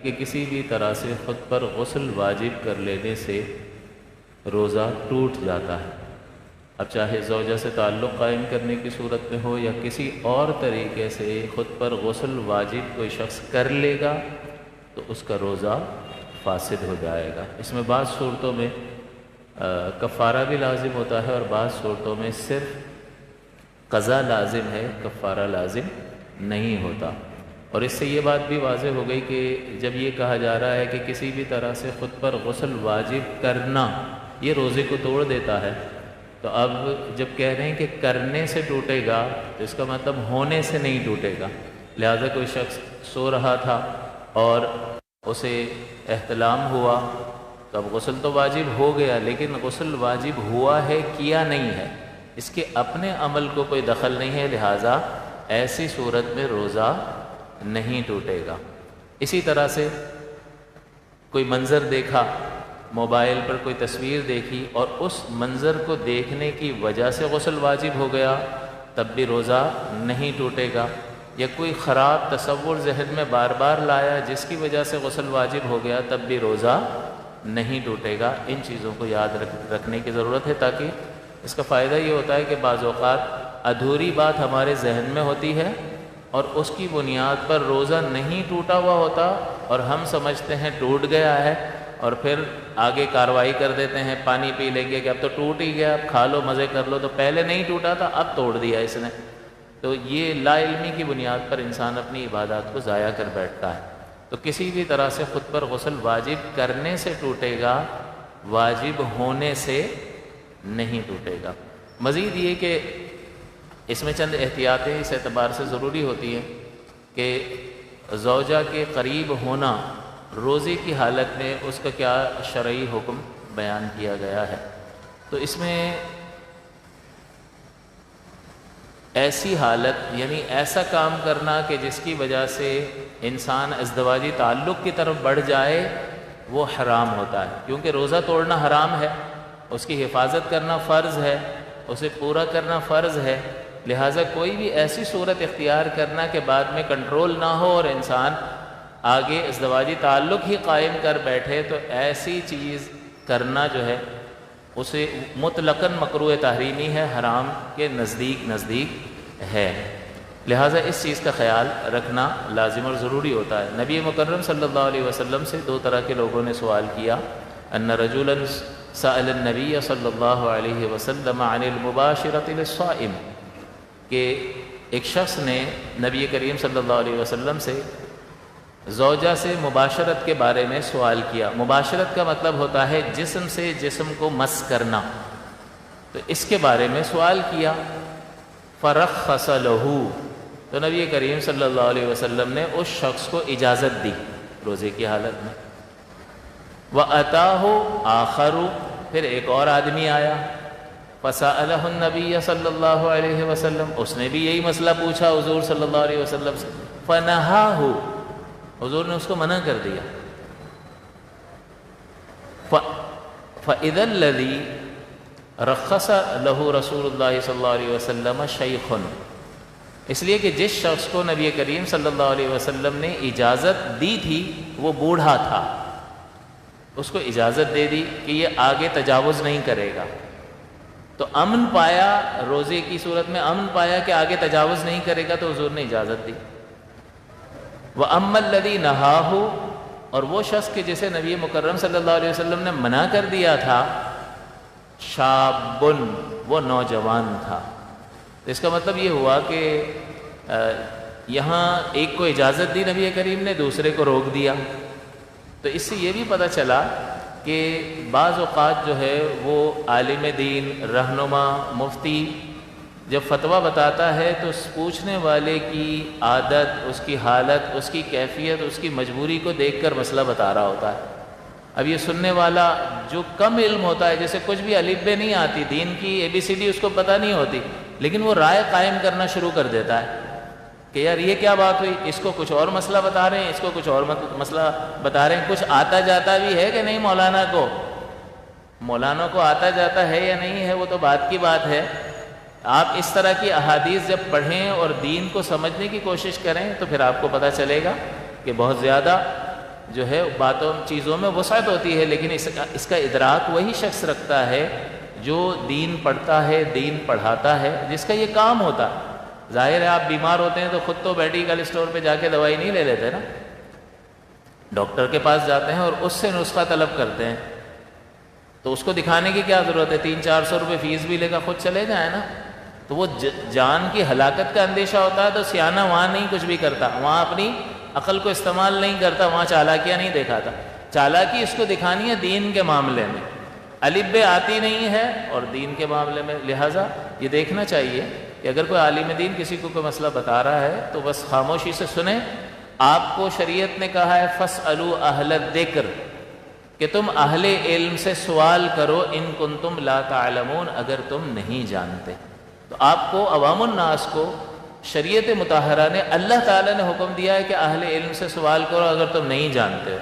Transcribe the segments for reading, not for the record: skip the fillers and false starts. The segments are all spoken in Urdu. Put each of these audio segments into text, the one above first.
کہ کسی بھی طرح سے خود پر غسل واجب کر لینے سے روزہ ٹوٹ جاتا ہے۔ اب چاہے زوجہ سے تعلق قائم کرنے کی صورت میں ہو یا کسی اور طریقے سے خود پر غسل واجب کوئی شخص کر لے گا تو اس کا روزہ فاسد ہو جائے گا۔ اس میں بعض صورتوں میں کفارہ بھی لازم ہوتا ہے اور بعض صورتوں میں صرف قضا لازم ہے، کفارہ لازم نہیں ہوتا۔ اور اس سے یہ بات بھی واضح ہو گئی کہ جب یہ کہا جا رہا ہے کہ کسی بھی طرح سے خود پر غسل واجب کرنا یہ روزے کو توڑ دیتا ہے، تو اب جب کہہ رہے ہیں کہ کرنے سے ٹوٹے گا تو اس کا مطلب ہونے سے نہیں ٹوٹے گا۔ لہذا کوئی شخص سو رہا تھا اور اسے احتلام ہوا تو اب غسل تو واجب ہو گیا، لیکن غسل واجب ہوا ہے کیا نہیں ہے، اس کے اپنے عمل کو کوئی دخل نہیں ہے، لہذا ایسی صورت میں روزہ نہیں ٹوٹے گا۔ اسی طرح سے کوئی منظر دیکھا، موبائل پر کوئی تصویر دیکھی اور اس منظر کو دیکھنے کی وجہ سے غسل واجب ہو گیا، تب بھی روزہ نہیں ٹوٹے گا۔ یا کوئی خراب تصور ذہن میں بار بار لایا جس کی وجہ سے غسل واجب ہو گیا، تب بھی روزہ نہیں ٹوٹے گا۔ ان چیزوں کو یاد رکھنے کی ضرورت ہے، تاکہ اس کا فائدہ یہ ہوتا ہے کہ بعض اوقات ادھوری بات ہمارے ذہن میں ہوتی ہے اور اس کی بنیاد پر روزہ نہیں ٹوٹا ہوا ہوتا اور ہم سمجھتے ہیں ٹوٹ گیا ہے، اور پھر آگے کارروائی کر دیتے ہیں، پانی پی لیں گے کہ اب تو ٹوٹ ہی گیا، اب کھا لو مزے کر لو، تو پہلے نہیں ٹوٹا تھا اب توڑ دیا اس نے۔ تو یہ لا علمی کی بنیاد پر انسان اپنی عبادات کو ضائع کر بیٹھتا ہے۔ تو کسی بھی طرح سے خود پر غسل واجب کرنے سے ٹوٹے گا، واجب ہونے سے نہیں ٹوٹے گا۔ مزید یہ کہ اس میں چند احتیاطیں اس اعتبار سے ضروری ہوتی ہیں کہ زوجہ کے قریب ہونا روزے کی حالت میں اس کا کیا شرعی حکم بیان کیا گیا ہے۔ تو اس میں ایسی حالت یعنی ایسا کام کرنا کہ جس کی وجہ سے انسان ازدواجی تعلق کی طرف بڑھ جائے وہ حرام ہوتا ہے، کیونکہ روزہ توڑنا حرام ہے، اس کی حفاظت کرنا فرض ہے، اسے پورا کرنا فرض ہے، لہٰذا کوئی بھی ایسی صورت اختیار کرنا کہ بعد میں کنٹرول نہ ہو اور انسان آگے ازدواجی تعلق ہی قائم کر بیٹھے، تو ایسی چیز کرنا جو ہے اسے مطلقاً مکروہ تحریمی ہے، حرام کے نزدیک ہے۔ لہٰذا اس چیز کا خیال رکھنا لازم اور ضروری ہوتا ہے۔ نبی مکرم صلی اللہ علیہ وسلم سے دو طرح کے لوگوں نے سوال کیا، ان رجلا سأل النبی صلی اللہ علیہ وسلم عن المباشرۃ للصائم، کہ ایک شخص نے نبی کریم صلی اللہ علیہ وسلم سے زوجہ سے مباشرت کے بارے میں سوال کیا۔ مباشرت کا مطلب ہوتا ہے جسم سے جسم کو مس کرنا، تو اس کے بارے میں سوال کیا۔ فرخص لہ، تو نبی کریم صلی اللہ علیہ وسلم نے اس شخص کو اجازت دی روزے کی حالت میں۔ وَأَتَاهُ آخَرُ، پھر ایک اور آدمی آیا، فَسَأَلَهُ النَّبِيَّ صلی اللہ علیہ وسلم، اس نے بھی یہی مسئلہ پوچھا حضور صلی اللہ علیہ وسلم سے، فَنَهَاهُ، حضور نے اس کو منع کر دیا۔ فَإِذَا الَّذِي رَخَّصَ لَهُ رسول اللہ صلی اللہ علیہ وسلم شیخٌ، اس لیے کہ جس شخص کو نبی کریم صلی اللہ علیہ وسلم نے اجازت دی تھی وہ بوڑھا تھا، اس کو اجازت دے دی کہ یہ آگے تجاوز نہیں کرے گا، تو امن پایا، روزے کی صورت میں امن پایا کہ آگے تجاوز نہیں کرے گا، تو حضور نے اجازت دی۔ وَأَمَّا الَّذِي نَهَاهُ، اور وہ شخص کہ جسے نبی مکرم صلی اللہ علیہ وسلم نے منع کر دیا تھا، شابٌ، وہ نوجوان تھا۔ تو اس کا مطلب یہ ہوا کہ یہاں ایک کو اجازت دی نبی کریم نے، دوسرے کو روک دیا۔ تو اس سے یہ بھی پتہ چلا کہ بعض اوقات جو ہے وہ عالم دین، رہنما، مفتی جب فتویٰ بتاتا ہے تو اس پوچھنے والے کی عادت، اس کی حالت، اس کی کیفیت، اس کی مجبوری کو دیکھ کر مسئلہ بتا رہا ہوتا ہے۔ اب یہ سننے والا جو کم علم ہوتا ہے، جیسے کچھ بھی الف ب نہیں آتی، دین کی ABCD اس کو پتہ نہیں ہوتی، لیکن وہ رائے قائم کرنا شروع کر دیتا ہے کہ یار یہ کیا بات ہوئی، اس کو کچھ اور مسئلہ بتا رہے ہیں، اس کو کچھ اور مسئلہ بتا رہے ہیں، کچھ آتا جاتا بھی ہے کہ نہیں مولانا کو آتا جاتا ہے یا نہیں ہے، وہ تو بات کی بات ہے۔ آپ اس طرح کی احادیث جب پڑھیں اور دین کو سمجھنے کی کوشش کریں تو پھر آپ کو پتہ چلے گا کہ بہت زیادہ جو ہے باتوں چیزوں میں وسعت ہوتی ہے، لیکن اس کا ادراک وہی شخص رکھتا ہے جو دین پڑھتا ہے، دین پڑھاتا ہے، جس کا یہ کام ہوتا ہے۔ ظاہر ہے آپ بیمار ہوتے ہیں تو خود تو میڈیکل اسٹور پہ جا کے دوائی نہیں لے لیتے نا، ڈاکٹر کے پاس جاتے ہیں اور اس سے نسخہ طلب کرتے ہیں، تو اس کو دکھانے کی کیا ضرورت ہے؟ 300-400 روپے فیس بھی لے کر خود چلے جائیں نا۔ تو وہ جان کی ہلاکت کا اندیشہ ہوتا ہے تو سیانہ وہاں نہیں کچھ بھی کرتا، وہاں اپنی عقل کو استعمال نہیں کرتا، وہاں چالاکیاں نہیں دکھاتا۔ چالاکی اس کو دکھانی ہے دین کے معاملے میں، الف ب آتی نہیں ہے اور دین کے معاملے میں، لہٰذا یہ دیکھنا چاہیے کہ اگر کوئی عالم دین کسی کو کوئی مسئلہ بتا رہا ہے تو بس خاموشی سے سنیں۔ آپ کو شریعت نے کہا ہے فَاسْأَلُوا أَهْلَ الذِّكْرِ، کہ تم اہل علم سے سوال کرو، ان کنتم لا تعلمون، اگر تم نہیں جانتے۔ تو آپ کو عوام الناس کو شریعت مطہرہ نے، اللہ تعالیٰ نے حکم دیا ہے کہ اہل علم سے سوال کرو اگر تم نہیں جانتے ہو۔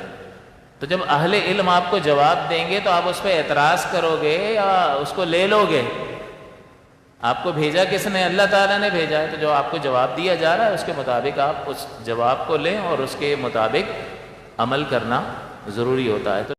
تو جب اہل علم آپ کو جواب دیں گے تو آپ اس پہ اعتراض کرو گے یا اس کو لے لو گے؟ آپ کو بھیجا کس نے؟ اللہ تعالیٰ نے بھیجا ہے، تو جو آپ کو جواب دیا جا رہا ہے اس کے مطابق آپ اس جواب کو لیں اور اس کے مطابق عمل کرنا ضروری ہوتا ہے۔